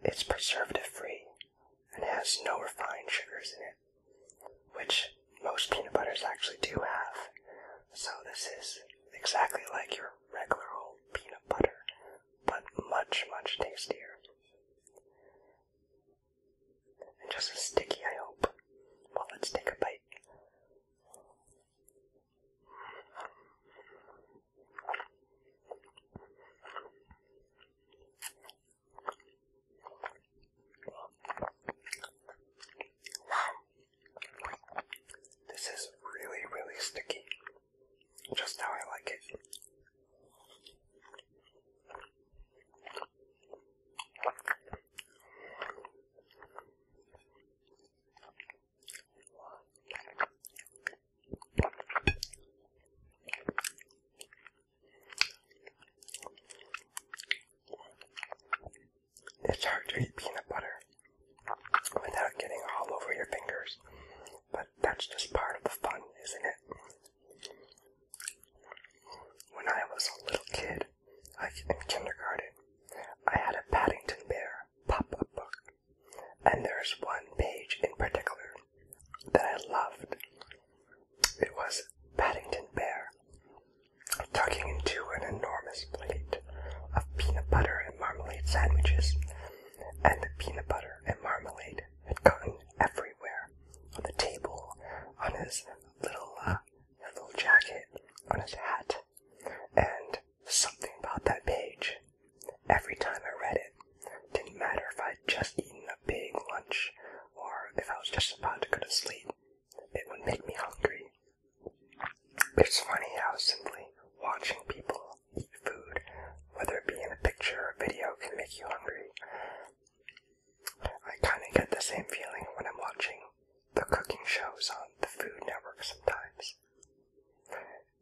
it's preservative-free and has no refined sugars in it, which most peanut butters actually do have. So this is exactly like your regular old peanut butter, but much, much tastier. And just as sticky, I hope. Well, let's take a bite. This is really, really sticky. Just how I like it. It's hard to eat peanut butter without getting all over your fingers, but that's just part of the fun, isn't it? When I was a little kid, like in kindergarten, I had a Paddington Bear pop-up book, and there's one page in particular that I loved. It was Paddington Bear tucking into an enormous plate of peanut butter and marmalade sandwiches, and the peanut butter and marmalade had gotten everywhere, on the table, on his little jacket, on his hat, and something about that page, every time I read it, didn't matter if I'd just eaten a big lunch, or if I was just about to go to sleep, it would make me hungry. It's funny how simply watching people eat food, whether it be in a picture or video, can make you hungry. I kind of get the same feeling when I'm watching the cooking shows on the Food Network sometimes.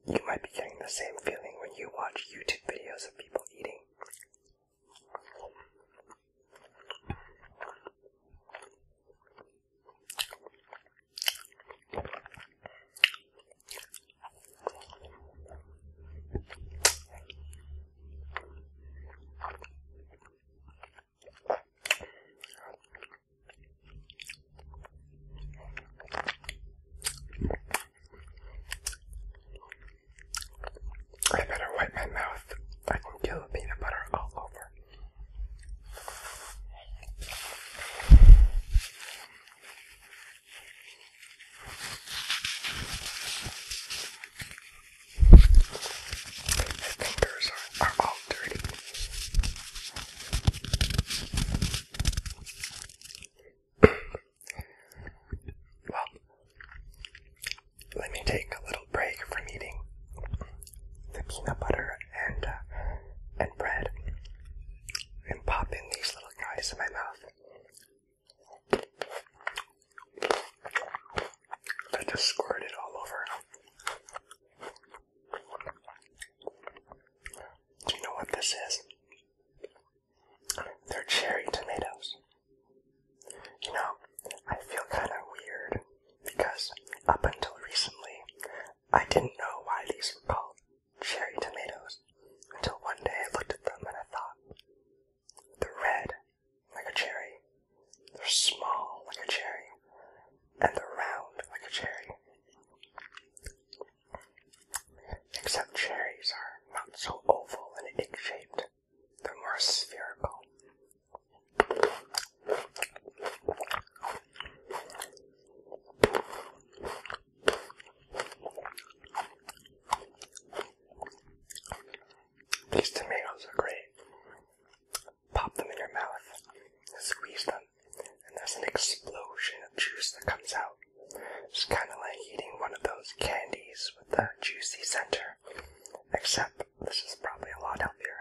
You might be getting the same feeling when you watch YouTube videos of people eating. I better wipe my mouth. I can feel the peanut butter all over. My fingers are all dirty. Well, let me take a little break from eating the peanut butter and bread, and pop in these little guys in my mouth. I just squirted it all over. Do you know what this is? They're cherry tomatoes. You know, I feel kind of weird because up until recently, I didn't know why these were called cherry tomatoes until one day I looked at them and I thought, they're red like a cherry, they're small like a cherry, and they're round like a cherry. Except cherries are not so oval and egg-shaped, they're more spherical. These tomatoes are great. Pop them in your mouth, squeeze them, and there's an explosion of juice that comes out. It's kind of like eating one of those candies with the juicy center, except this is probably a lot healthier.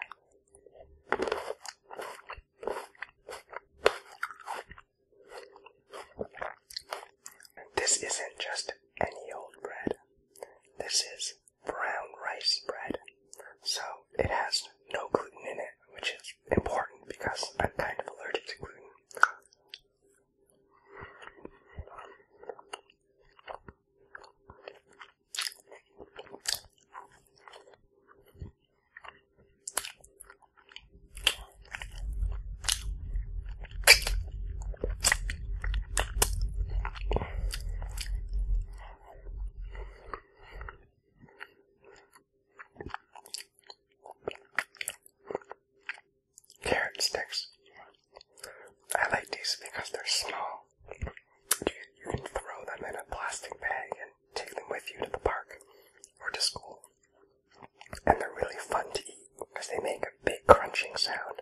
This isn't just any old bread. This is brown rice bread. So it has no gluten in it, which is important because I'm kind of allergic to gluten. crunching sound.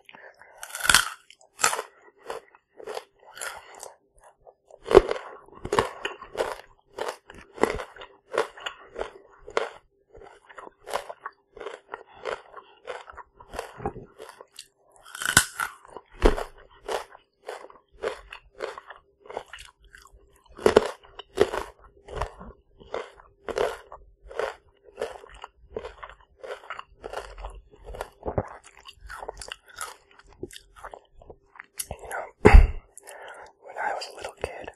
When I was a little kid,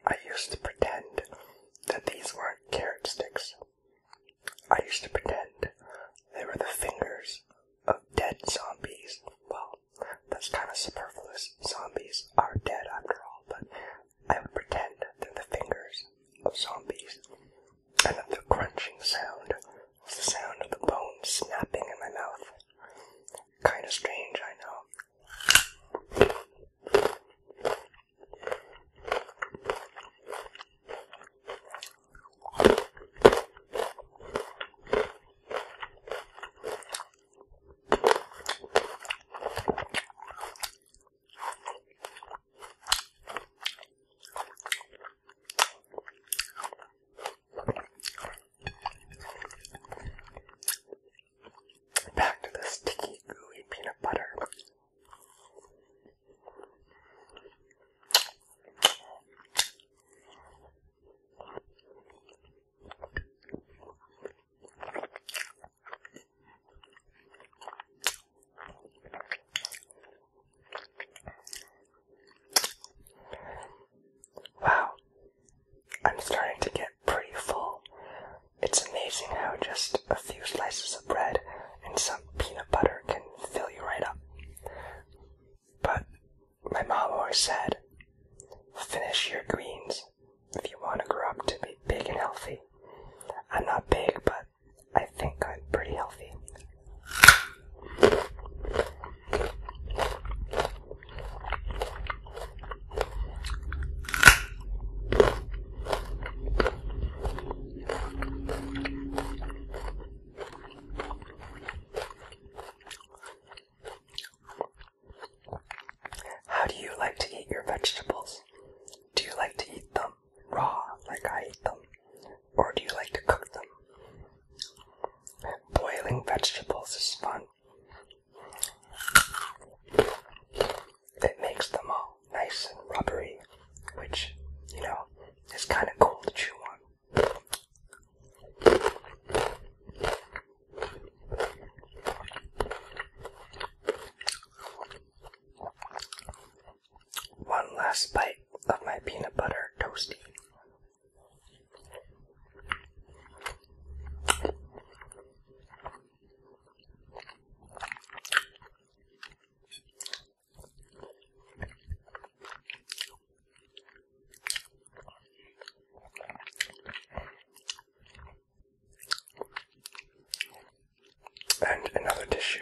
I used to pretend that these weren't carrot sticks. I used to pretend they were the fingers of dead zombies. Well, that's kind of superfluous. Zombies are dead after all, but I would pretend they're the fingers of zombies, and that the crunching sound was the sound of the bones snapping in my mouth. Kinda strange, I know. Back to the sticky, gooey peanut butter. Wow, I'm starting to get pretty full. It's amazing how just a few slices of bread and some peanut butter can fill you right up. But my mom always said, finish your greens if you want to grow up to be big and healthy. I'm not big, but I think I'm pretty healthy. How do you like to eat your vegetables? Do you like to eat them raw, like I eat them? Or do you like to cook them? Boiling vegetables is fun. It makes them all nice and rubbery, which, is kind of cool to chew on. One last bite of my peanut butter toastie. And another tissue.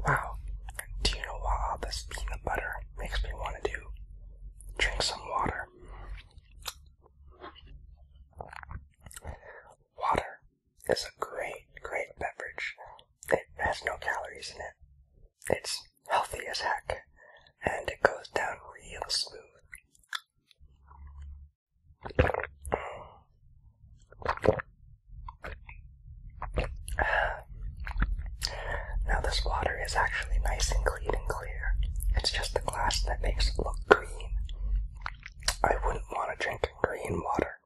Wow, do you know what all this peanut butter makes me want to do? Drink some water. Water is a great, great beverage. It has no calories in it. It's healthy as heck, and it goes down real smooth. Now this water is actually nice and clean and clear. It's just the glass that makes it look green. I wouldn't want to drink green water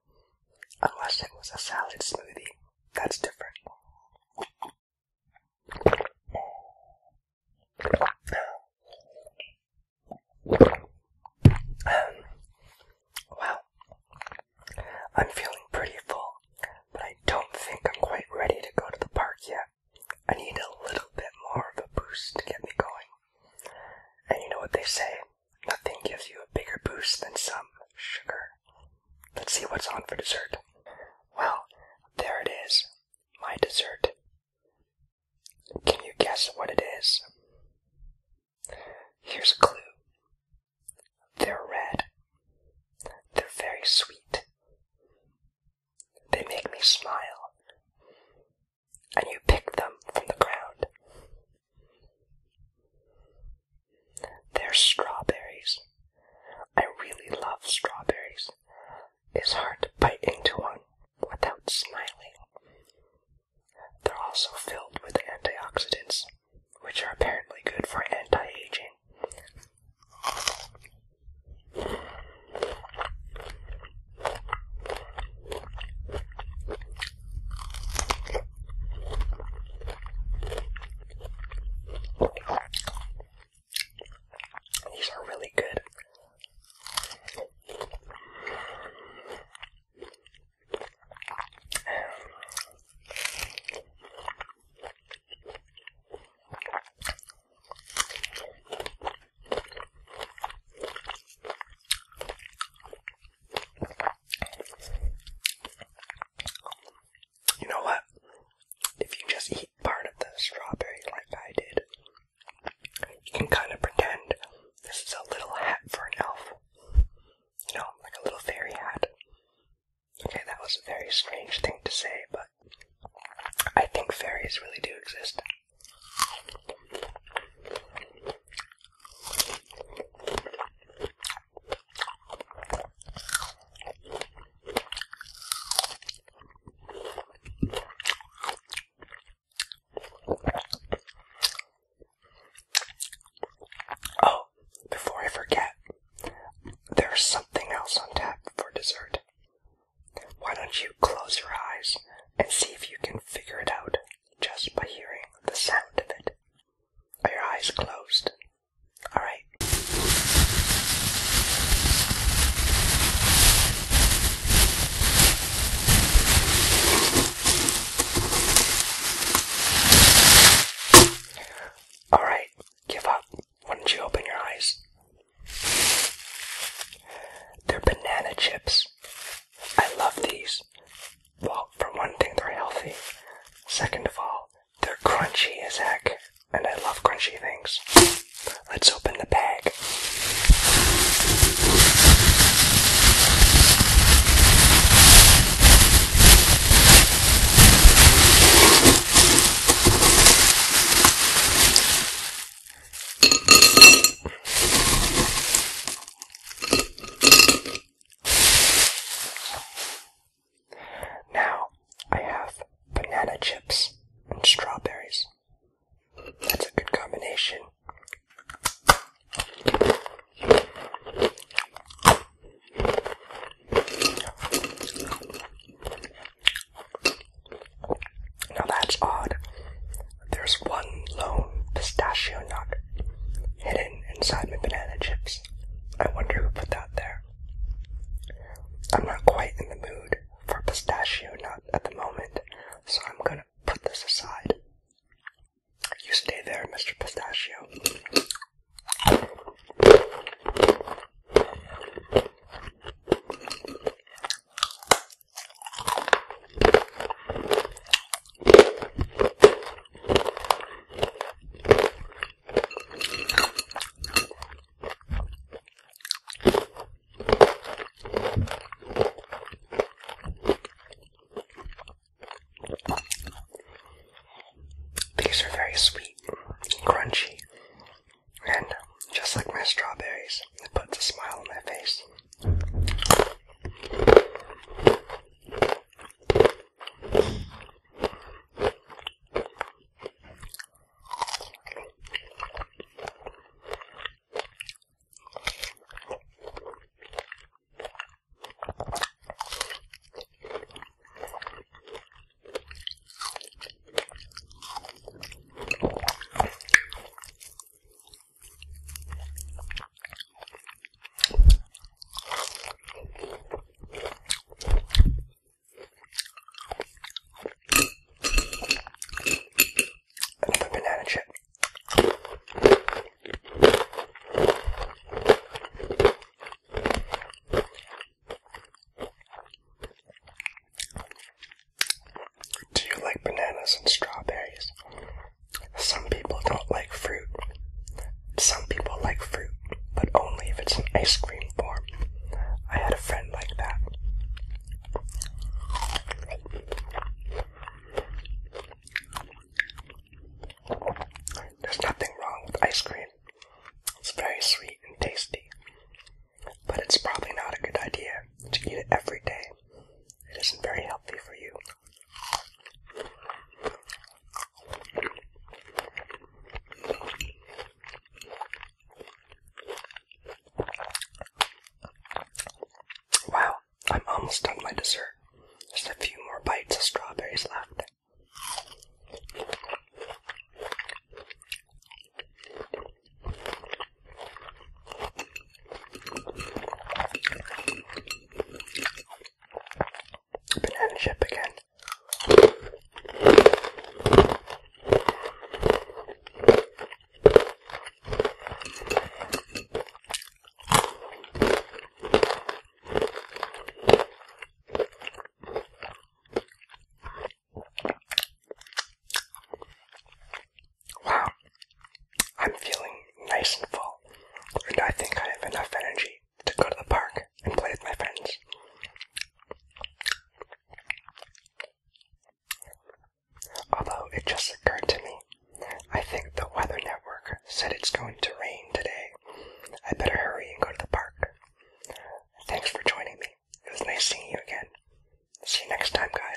unless it was a salad smoothie. That's different. Wow, I'm feeling pretty full, but I don't think I'm quite ready to go to the park yet. I need a little bit more of a boost to get me going. And you know what they say, nothing gives you a bigger boost than some sugar. Let's see what's on for dessert. Well, there it is, my dessert. Can you guess what it is? Here's a clue. They're red. They're very sweet. They make me smile. And you pick them from the ground. They're strawberries. I really love strawberries. It's hard to bite into one without smiling. They're also filled with antioxidants, which are apparently good for anti-aging. These are really good. You know what? If you just eat part of the strawberry like I did, you can kind of pretend this is a little hat for an elf. You know, like a little fairy hat. Okay, that was a very strange thing to say, but I think fairies really do exist. Oh, before I forget, there's something else on tap for dessert. Why don't you close your eyes and see if you can figure it out just by hearing the sound of it? Are your eyes closed? Alright. Alright, give up. Why don't you open your eyes? They're banana chips. I love these. Well, for one thing, they're healthy. Second of all, they're crunchy as heck, and I love crunchy things. Let's open the bag. Now, I have banana chips and strawberries. That's a good combination. Now that's odd. There's one lone pistachio nut hidden inside my banana chips. I wonder who put that there. I'm not quite in the mood for pistachio nut at the moment, so I'm gonna put this aside. You stay there, Mr. Pistachio. These are very sweet and crunchy, and just like my strawberries, it puts a smile on my face. ice cream. It's very sweet and tasty, but it's probably not a good idea to eat it every day. It isn't very healthy for you. Wow, I'm almost done my dessert. Just a few more bites of strawberries left. Banana chip again. Wow, I'm feeling nice and full, and I think I have enough energy to go to the park and play with my friends. Although it just occurred to me, I think the Weather Network said it's going to rain today. I better hurry and go to the park. Thanks for joining me. It was nice seeing you again. See you next time, guys.